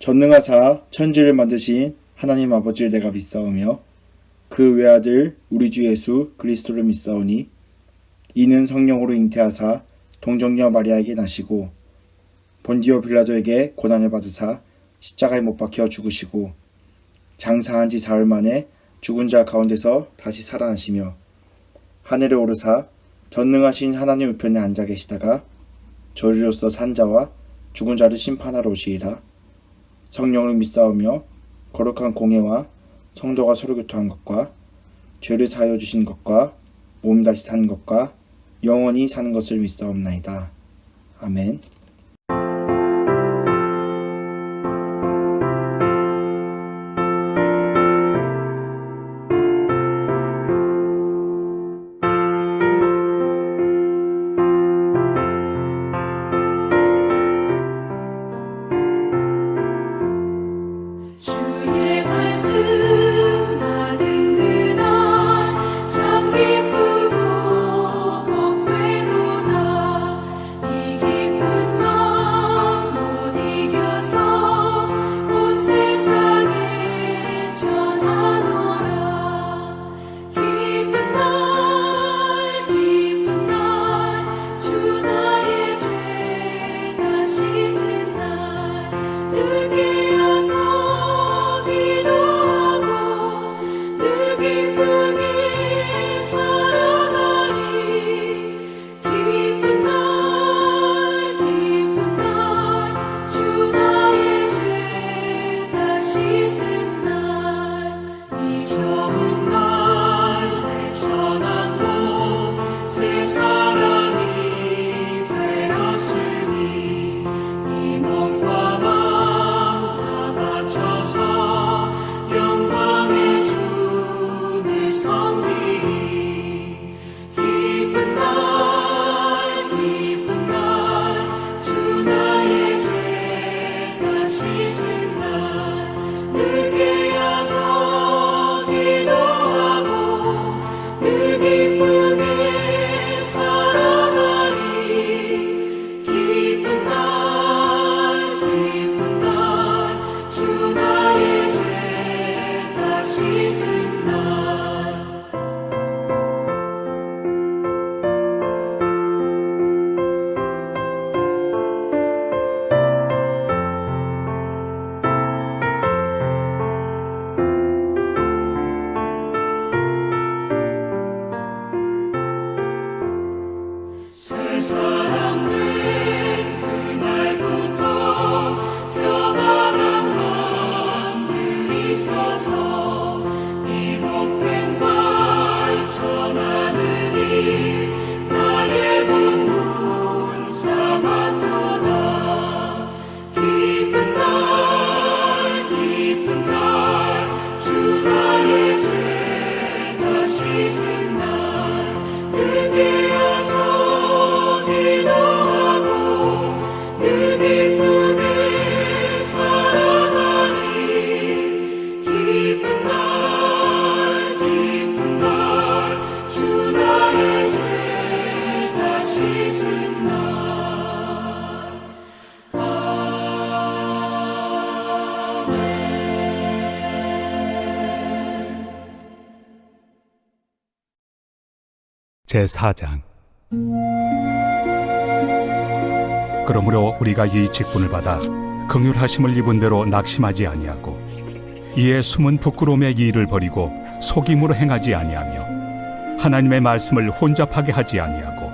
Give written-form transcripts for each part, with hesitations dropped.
전능하사 천지를 만드신 하나님 아버지를 내가 믿사오며 그 외아들 우리 주 예수 그리스도를 믿사오니 이는 성령으로 잉태하사 동정녀 마리아에게 나시고 본디오 빌라도에게 고난을 받으사 십자가에 못 박혀 죽으시고 장사한 지 사흘 만에 죽은 자 가운데서 다시 살아나시며 하늘에 오르사 전능하신 하나님 우편에 앉아 계시다가 저리로서 산 자와 죽은 자를 심판하러 오시리라. 성령을 믿사오며 거룩한 공예와 성도가 서로 교통한 것과 죄를 사하여 주신 것과 몸 다시 사는 것과 영원히 사는 것을 믿사옵나이다. 아멘. 주의 말씀 받은 그날 참 기쁘고 복되도다. 이 기쁜 마음 못 이겨서 온 세상에 전하노라. 기쁜 날 주 나의 죄 다 씻은 날 늘 깨어서 기도하고 늘 기쁘게 살아가리. 기쁜 날 주 나의 죄 다 씻은 날 이 좋은 말 내 전한 몸새 사람이 되었으니 이 몸과 마음 다 바쳐서 영광의 주를 섬기리. 기쁜 날 주 나의 죄 다 씻은 날 늘 깨어서 기도하고 늘 기쁘게 살아가리. 기쁜 날 주 나의 죄 다 씻은 날. 새 사람 된 그날부터 평안한 마음들이 있어서 이 복된 말 전하느니 나의 본분 삼았도다. 기쁜 날 주 나의 죄 다 씻은 날늘 깨어서 기도하고 늘 기쁘게 살아가리. 기쁜 날 주 나의 죄 다 씻은 날. 아멘. 제4장. 그러므로 우리가 이 직분을 받아 긍휼하심을 입은 대로 낙심하지 아니하고 이에 숨은 부끄러움의 일을 버리고 속임으로 행하지 아니하며 하나님의 말씀을 혼잡하게 하지 아니하고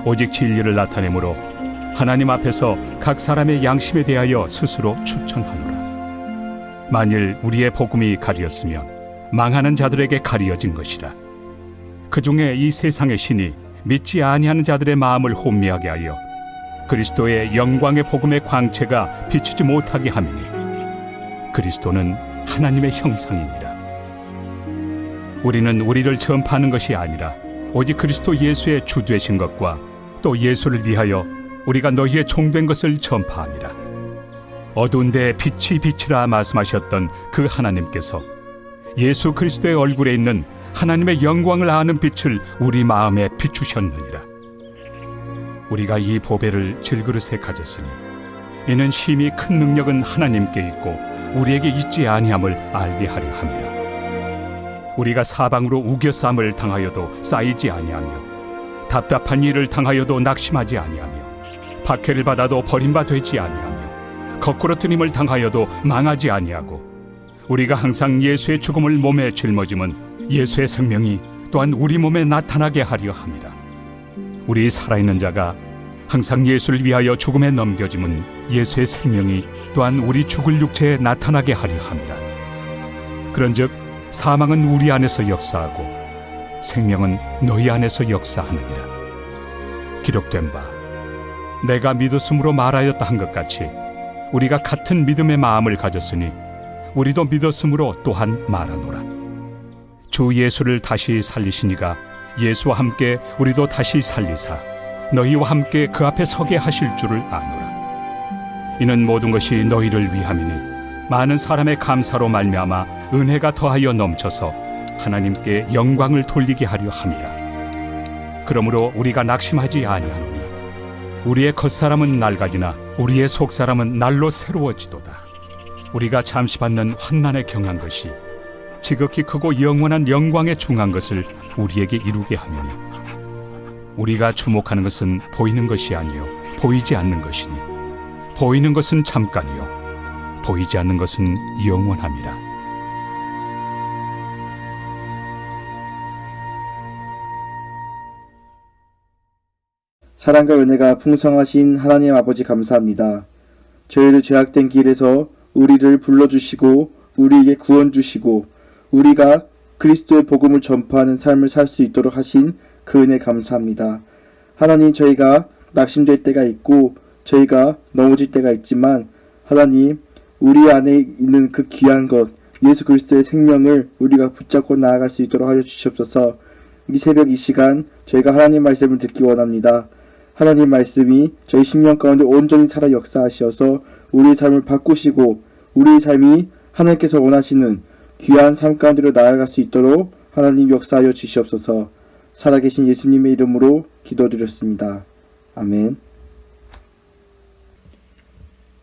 오직 진리를 나타내므로 하나님 앞에서 각 사람의 양심에 대하여 스스로 추천하노라. 만일 우리의 복음이 가리었으면 망하는 자들에게 가리어진 것이라. 그 중에 이 세상의 신이 믿지 아니하는 자들의 마음을 혼미하게 하여 그리스도의 영광의 복음의 광채가 비추지 못하게 함이니 그리스도는 하나님의 형상이니라. 우리는 우리를 전파하는 것이 아니라 오직 그리스도 예수의 주 되신 것과 또 예수를 위하여 우리가 너희의 종된 것을 전파함이라. 어두운 데에 빛이 빛이라 말씀하셨던 그 하나님께서 예수 그리스도의 얼굴에 있는 하나님의 영광을 아는 빛을 우리 마음에 비추셨느니라. 우리가 이 보배를 질그릇에 가졌으니 이는 심히 큰 능력은 하나님께 있고 우리에게 있지 아니함을 알게 하려 함이라. 우리가 사방으로 우겨싸움을 당하여도 쌓이지 아니하며 답답한 일을 당하여도 낙심하지 아니하며 박해를 받아도 버림바 되지 아니하며 거꾸로 뜨림을 당하여도 망하지 아니하고 우리가 항상 예수의 죽음을 몸에 짊어짐은 예수의 생명이 또한 우리 몸에 나타나게 하려 함이라. 우리 살아있는 자가 항상 예수를 위하여 죽음에 넘겨짐은 예수의 생명이 또한 우리 죽을 육체에 나타나게 하려 함이라. 그런즉 사망은 우리 안에서 역사하고 생명은 너희 안에서 역사하느니라. 기록된 바 내가 믿었으므로 말하였다 한 것 같이 우리가 같은 믿음의 마음을 가졌으니 우리도 믿었으므로 또한 말하노라. 주 예수를 다시 살리시니가 예수와 함께 우리도 다시 살리사 너희와 함께 그 앞에 서게 하실 줄을 아노라. 이는 모든 것이 너희를 위함이니 많은 사람의 감사로 말미암아 은혜가 더하여 넘쳐서 하나님께 영광을 돌리게 하려 함이라. 그러므로 우리가 낙심하지 아니하노니 우리의 겉사람은 낡아지나 우리의 속사람은 날로 새로워지도다. 우리가 잠시 받는 환난에 경한 것이 지극히 크고 영원한 영광에 중한 것을 우리에게 이루게 하느니 우리가 주목하는 것은 보이는 것이 아니요 보이지 않는 것이니 보이는 것은 잠깐이요 보이지 않는 것은 영원함이라. 사랑과 은혜가 풍성하신 하나님 아버지 감사합니다. 저희를 죄악된 길에서 우리를 불러주시고 우리에게 구원 주시고 우리가 그리스도의 복음을 전파하는 삶을 살 수 있도록 하신 그 은혜 감사합니다. 하나님, 저희가 낙심될 때가 있고 저희가 넘어질 때가 있지만 하나님, 우리 안에 있는 그 귀한 것 예수 그리스도의 생명을 우리가 붙잡고 나아갈 수 있도록 하여 주시옵소서. 이 새벽 이 시간 저희가 하나님 말씀을 듣기 원합니다. 하나님 말씀이 저희 심령 가운데 온전히 살아 역사하시어서 우리의 삶을 바꾸시고 우리의 삶이 하나님께서 원하시는 귀한 삶 가운데로 나아갈 수 있도록 하나님 역사하여 주시옵소서. 살아계신 예수님의 이름으로 기도드렸습니다. 아멘.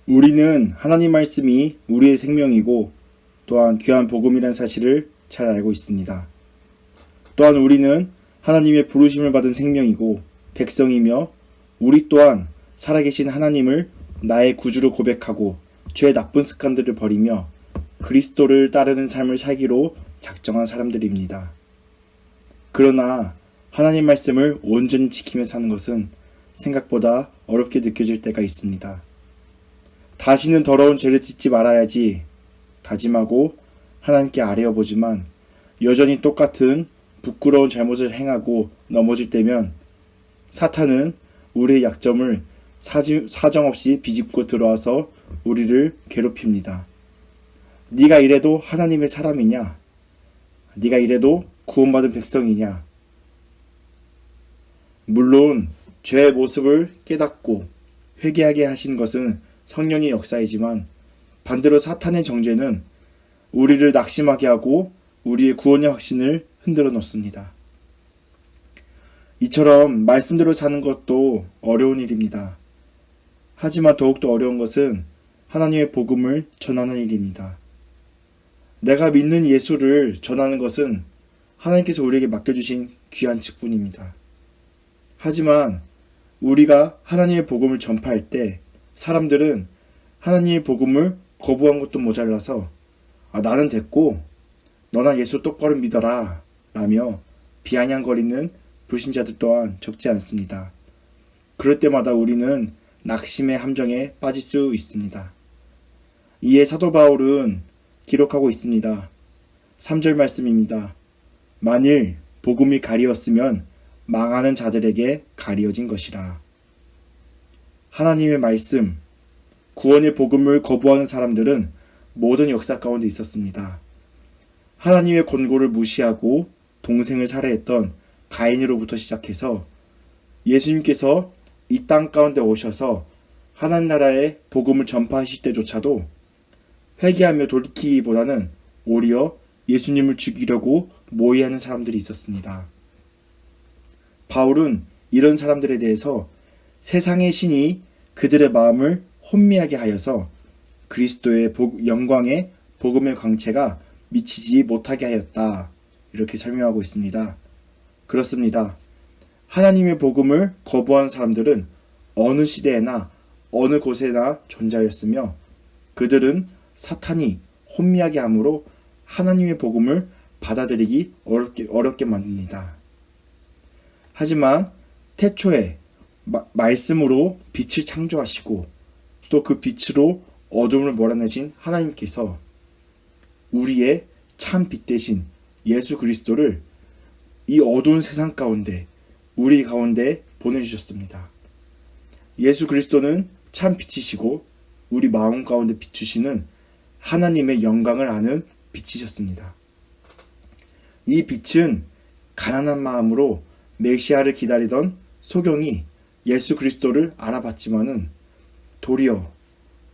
우리는 하나님 말씀이 우리의 생명이고 또한 귀한 복음이라는 사실을 잘 알고 있습니다. 또한 우리는 하나님의 부르심을 받은 생명이고 백성이며 우리 또한 살아계신 하나님을 나의 구주로 고백하고 죄의 나쁜 습관들을 버리며 그리스도를 따르는 삶을 살기로 작정한 사람들입니다. 그러나 하나님 말씀을 온전히 지키며 사는 것은 생각보다 어렵게 느껴질 때가 있습니다. 다시는 더러운 죄를 짓지 말아야지 다짐하고 하나님께 아뢰어보지만 여전히 똑같은 부끄러운 잘못을 행하고 넘어질 때면 사탄은 우리의 약점을 사정없이 비집고 들어와서 우리를 괴롭힙니다. 네가 이래도 하나님의 사람이냐? 네가 이래도 구원받은 백성이냐? 물론 죄의 모습을 깨닫고 회개하게 하신 것은 성령의 역사이지만 반대로 사탄의 정죄는 우리를 낙심하게 하고 우리의 구원의 확신을 흔들어 놓습니다. 이처럼 말씀대로 사는 것도 어려운 일입니다. 하지만 더욱더 어려운 것은 하나님의 복음을 전하는 일입니다. 내가 믿는 예수를 전하는 것은 하나님께서 우리에게 맡겨주신 귀한 직분입니다. 하지만 우리가 하나님의 복음을 전파할 때 사람들은 하나님의 복음을 거부한 것도 모자라서 나는 됐고 너나 예수 똑바로 믿어라 라며 비아냥거리는 불신자들 또한 적지 않습니다. 그럴 때마다 우리는 낙심의 함정에 빠질 수 있습니다. 이에 사도 바울은 기록하고 있습니다. 3절 말씀입니다. 만일 복음이 가리웠으면 망하는 자들에게 가리워진 것이라. 하나님의 말씀, 구원의 복음을 거부하는 사람들은 모든 역사 가운데 있었습니다. 하나님의 권고를 무시하고 동생을 살해했던 가인으로부터 시작해서 예수님께서 이 땅 가운데 오셔서 하나님 나라의 복음을 전파하실 때조차도 회개하며 돌이키기보다는 오히려 예수님을 죽이려고 모의하는 사람들이 있었습니다. 바울은 이런 사람들에 대해서 세상의 신이 그들의 마음을 혼미하게 하여서 그리스도의 영광의 복음의 광채가 미치지 못하게 하였다. 이렇게 설명하고 있습니다. 그렇습니다. 하나님의 복음을 거부한 사람들은 어느 시대에나 어느 곳에나 존재하였으며 그들은 사탄이 혼미하게 함으로 하나님의 복음을 받아들이기 어렵게 만듭니다. 하지만 태초에 말씀으로 빛을 창조하시고 또 그 빛으로 어둠을 몰아내신 하나님께서 우리의 참 빛 대신 예수 그리스도를 이 어두운 세상 가운데 우리 가운데 보내주셨습니다. 예수 그리스도는 참 빛이시고 우리 마음 가운데 비추시는 하나님의 영광을 아는 빛이셨습니다. 이 빛은 가난한 마음으로 메시아를 기다리던 소경이 예수 그리스도를 알아봤지만은 도리어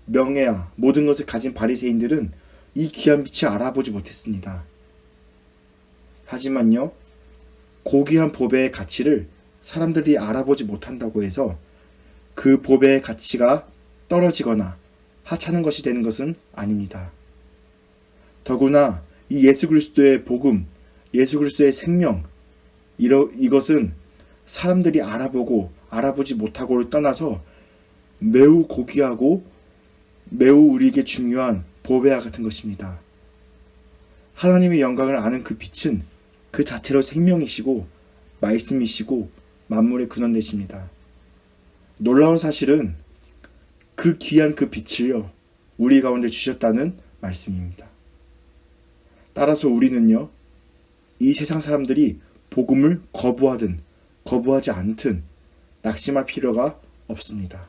명예와 모든 것을 가진 바리새인들은 이 귀한 빛을 알아보지 못했습니다. 하지만요, 고귀한 보배의 가치를 사람들이 알아보지 못한다고 해서 그 보배의 가치가 떨어지거나 하찮은 것이 되는 것은 아닙니다. 더구나 이 예수 그리스도의 복음, 예수 그리스도의 생명, 이것은 사람들이 알아보고 알아보지 못하고를 떠나서 매우 고귀하고 매우 우리에게 중요한 보배와 같은 것입니다. 하나님의 영광을 아는 그 빛은 그 자체로 생명이시고 말씀이시고 만물의 근원 되십니다. 놀라운 사실은 그 귀한 그 빛을요, 우리 가운데 주셨다는 말씀입니다. 따라서 우리는요, 이 세상 사람들이 복음을 거부하든 거부하지 않든 낙심할 필요가 없습니다.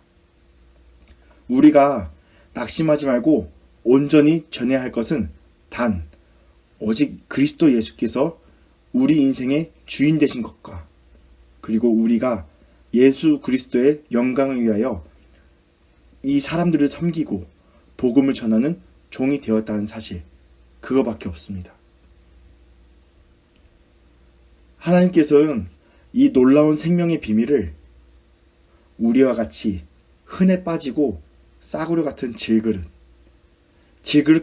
우리가 낙심하지 말고 온전히 전해야 할 것은 단 오직 그리스도 예수께서 우리 인생의 주인 되신 것과 그리고 우리가 예수 그리스도의 영광을 위하여 이 사람들을 섬기고 복음을 전하는 종이 되었다는 사실, 그거밖에 없습니다. 하나님께서는 이 놀라운 생명의 비밀을 우리와 같이 흔해 빠지고 싸구려 같은 질그릇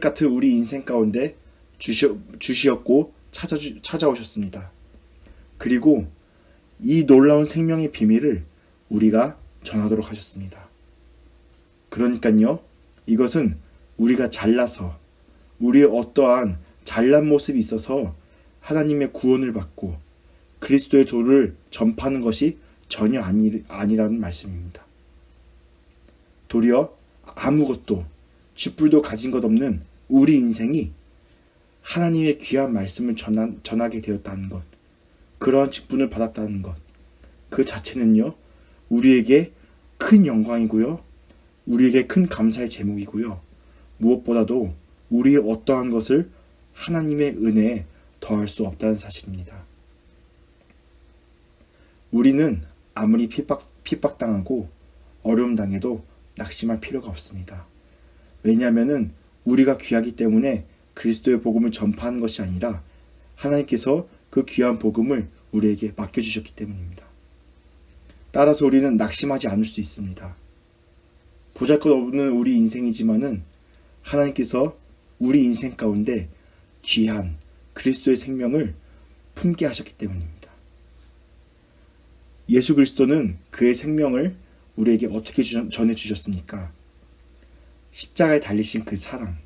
같은 우리 인생 가운데 주시었고 찾아오셨습니다. 그리고 이 놀라운 생명의 비밀을 우리가 전하도록 하셨습니다. 그러니까요, 이것은 우리가 잘나서 우리의 어떠한 잘난 모습이 있어서 하나님의 구원을 받고 그리스도의 도를 전파하는 것이 전혀 아니라는 말씀입니다. 도리어 아무것도 쥐뿔도 가진 것 없는 우리 인생이 하나님의 귀한 말씀을 전하게 되었다는 것, 그러한 직분을 받았다는 것, 그 자체는요, 우리에게 큰 영광이고요, 우리에게 큰 감사의 제목이고요, 무엇보다도 우리의 어떠한 것을 하나님의 은혜에 더할 수 없다는 사실입니다. 우리는 아무리 핍박당하고 어려움 당해도 낙심할 필요가 없습니다. 왜냐하면 우리가 귀하기 때문에 그리스도의 복음을 전파하는 것이 아니라 하나님께서 그 귀한 복음을 우리에게 맡겨주셨기 때문입니다. 따라서 우리는 낙심하지 않을 수 있습니다. 보잘것없는 우리 인생이지만은 하나님께서 우리 인생 가운데 귀한 그리스도의 생명을 품게 하셨기 때문입니다. 예수 그리스도는 그의 생명을 우리에게 어떻게 전해주셨습니까? 십자가에 달리신 그 사랑,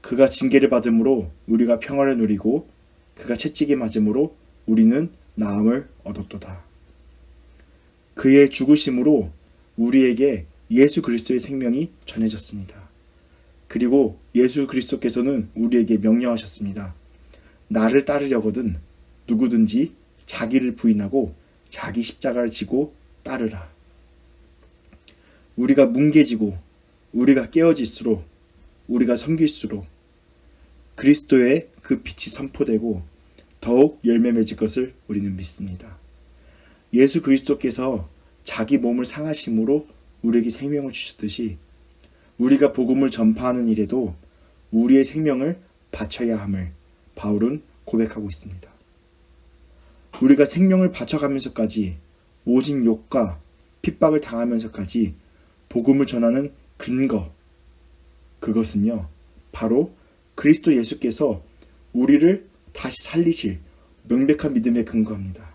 그가 징계를 받음으로 우리가 평화를 누리고 그가 채찍에 맞음으로 우리는 나음을 얻었도다. 그의 죽으심으로 우리에게 예수 그리스도의 생명이 전해졌습니다. 그리고 예수 그리스도께서는 우리에게 명령하셨습니다. 나를 따르려거든 누구든지 자기를 부인하고 자기 십자가를 지고 따르라. 우리가 뭉개지고 우리가 깨어질수록 우리가 섬길수록 그리스도의 그 빛이 선포되고 더욱 열매 맺을 것을 우리는 믿습니다. 예수 그리스도께서 자기 몸을 상하심으로 우리에게 생명을 주셨듯이 우리가 복음을 전파하는 일에도 우리의 생명을 바쳐야 함을 바울은 고백하고 있습니다. 우리가 생명을 바쳐가면서까지 오직 욕과 핍박을 당하면서까지 복음을 전하는 근거, 그것은요 바로 그리스도 예수께서 우리를 다시 살리실 명백한 믿음에 근거합니다.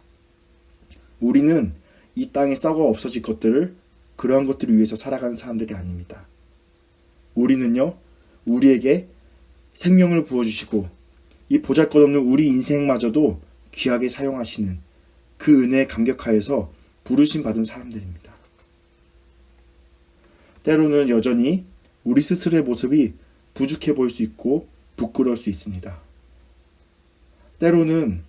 우리는 이 땅에 썩어 없어질 것들을, 그러한 것들을 위해서 살아가는 사람들이 아닙니다. 우리는요 우리에게 생명을 부어주시고 이 보잘것없는 우리 인생마저도 귀하게 사용하시는 그 은혜에 감격하여서 부르심 받은 사람들입니다. 때로는 여전히 우리 스스로의 모습이 부족해 보일 수 있고 부끄러울 수 있습니다. 때로는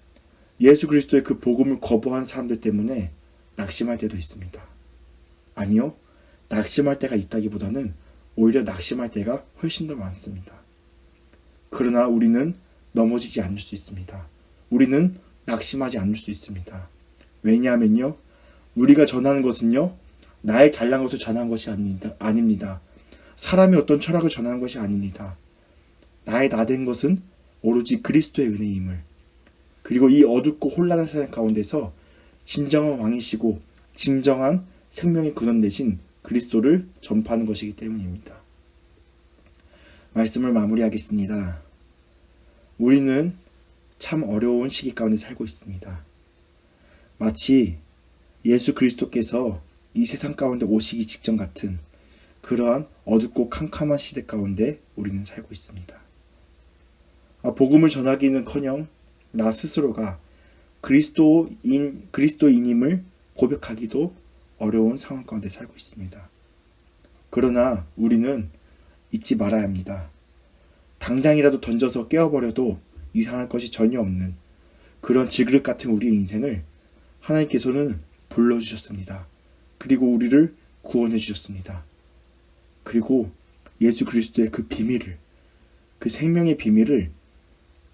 예수 그리스도의 그 복음을 거부한 사람들 때문에 낙심할 때도 있습니다. 아니요, 낙심할 때가 있다기보다는 오히려 낙심할 때가 훨씬 더 많습니다. 그러나 우리는 넘어지지 않을 수 있습니다. 우리는 낙심하지 않을 수 있습니다. 왜냐하면요, 우리가 전하는 것은요 나의 잘난 것을 전하는 것이 아닙니다. 사람의 어떤 철학을 전하는 것이 아닙니다. 나의 나된 것은 오로지 그리스도의 은혜임을, 그리고 이 어둡고 혼란한 세상 가운데서 진정한 왕이시고 진정한 생명의 근원 되신 그리스도를 전파하는 것이기 때문입니다. 말씀을 마무리하겠습니다. 우리는 참 어려운 시기 가운데 살고 있습니다. 마치 예수 그리스도께서 이 세상 가운데 오시기 직전 같은 그러한 어둡고 캄캄한 시대 가운데 우리는 살고 있습니다. 복음을 전하기는커녕 나 스스로가 그리스도인임을 고백하기도 어려운 상황 가운데 살고 있습니다. 그러나 우리는 잊지 말아야 합니다. 당장이라도 던져서 깨어버려도 이상할 것이 전혀 없는 그런 질그릇 같은 우리의 인생을 하나님께서는 불러주셨습니다. 그리고 우리를 구원해 주셨습니다. 그리고 예수 그리스도의 그 비밀을, 그 생명의 비밀을,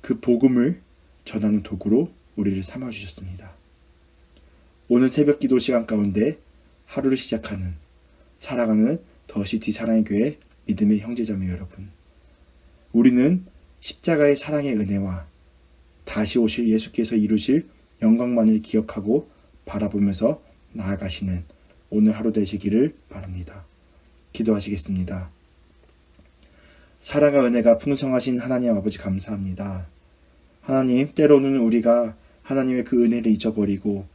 그 복음을 전하는 도구로 우리를 삼아주셨습니다. 오늘 새벽 기도 시간 가운데 하루를 시작하는, 살아가는 더시티 사랑의 교회 믿음의 형제자매 여러분, 우리는 십자가의 사랑의 은혜와 다시 오실 예수께서 이루실 영광만을 기억하고 바라보면서 나아가시는 오늘 하루 되시기를 바랍니다. 기도하시겠습니다. 사랑과 은혜가 풍성하신 하나님 아버지 감사합니다. 하나님, 때로는 우리가 하나님의 그 은혜를 잊어버리고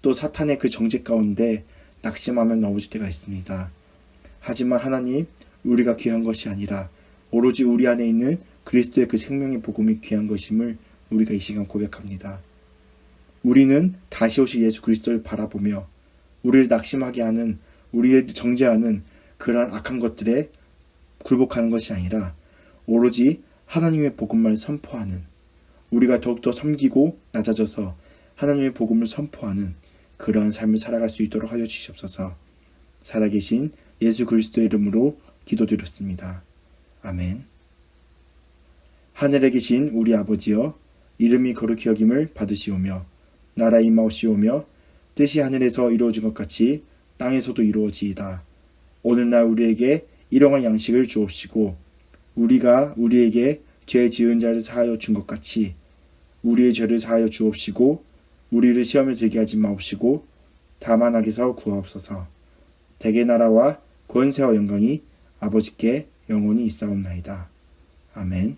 또 사탄의 그 정죄 가운데 낙심하며 넘어질 때가 있습니다. 하지만 하나님, 우리가 귀한 것이 아니라 오로지 우리 안에 있는 그리스도의 그 생명의 복음이 귀한 것임을 우리가 이 시간 고백합니다. 우리는 다시 오실 예수 그리스도를 바라보며 우리를 낙심하게 하는, 우리를 정죄하는 그러한 악한 것들에 굴복하는 것이 아니라 오로지 하나님의 복음만 선포하는, 우리가 더욱더 섬기고 낮아져서 하나님의 복음을 선포하는 그러한 삶을 살아갈 수 있도록 하여 주시옵소서. 살아계신 예수 그리스도의 이름으로 기도드렸습니다. 아멘. 하늘에 계신 우리 아버지여, 이름이 거룩히 여김을 받으시오며 나라 임하옵시오며 뜻이 하늘에서 이루어진 것 같이 땅에서도 이루어지이다. 오늘날 우리에게 일용할 양식을 주옵시고 우리가 우리에게 죄 지은 자를 사하여 준 것 같이 우리의 죄를 사하여 주옵시고 우리를 시험에 들게 하지 마옵시고 다만 악에서 구하옵소서. 대개 나라와 권세와 영광이 아버지께 영원히 있사옵나이다. 아멘.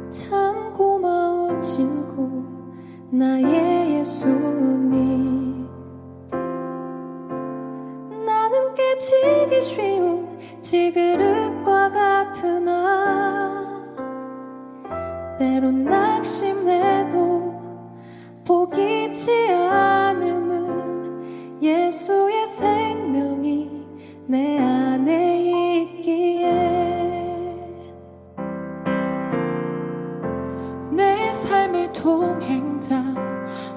참 고마운 친구 나의 예수님, 나는 깨지기 쉬운 질그릇과 같으나 때론 낙심해도 포기치 않음은 예수의 생명이 내 안에 있기에 내 삶의 동행자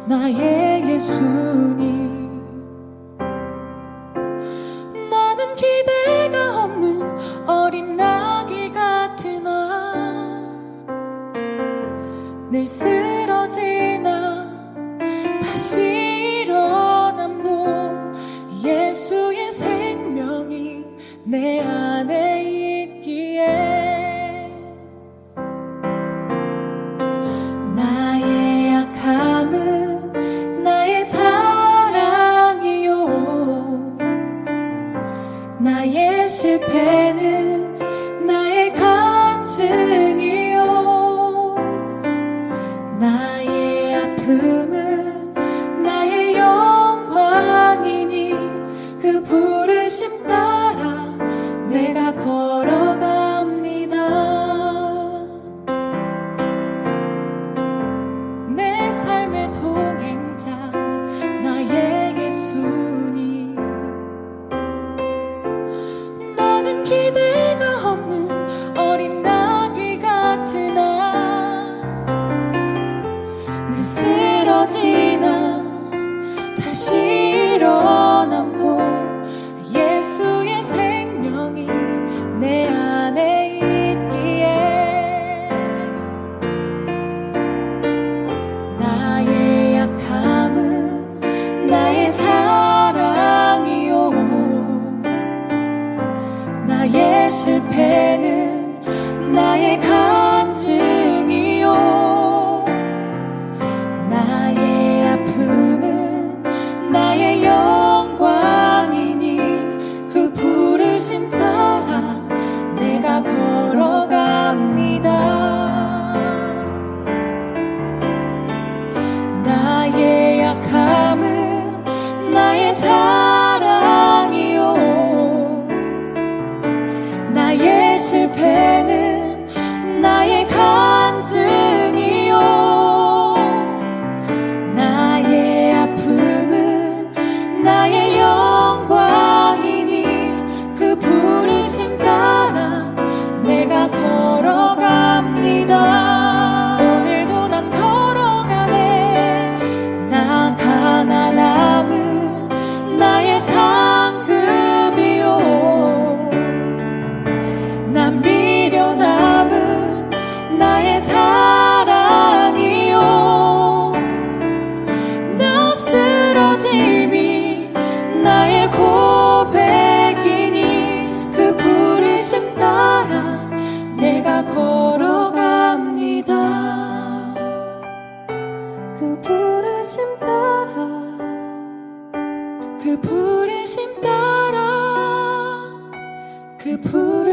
나의 예수님, 나는 기대가 없는 어린 나귀 같으나 늘 쓰러지나 다시 일어남도 내 안에 있기에 나의 약함은 나의 자랑이요 나의 실패는 나의 간증이요 나의 아픔은 나의 영광이니 그 부르심 따라 내가 걸어갑니다. 내 삶의 동행자 나의 예수님 나는 기대가 없는 어린 나귀 같으나 늘 쓰러지나 다시 일어남도 예수의 생명이 내 안에 있기에 나의 약함은 나의 자랑이요 나의 실패는 나의 간증이요 나의 아픔은 나의 영광이니 그 부르심 따라 내가 걸어갑니다. 나의 약함은 나의 자랑이요 나의 실패는 나의 간증이요 나의 아픔은 나의 영광이니 그 부르심 따라 내가 걸어갑니다. 오늘도 난 걸어가네 나 가난함은 나의 상급이요 난 미련함은 나의 자랑이요 나 쓰러짐이 나의 고백이니 그 부르심 따라 내가 걸어갑니다. 그 부르심 따라 그 부르심 따라 그 부르심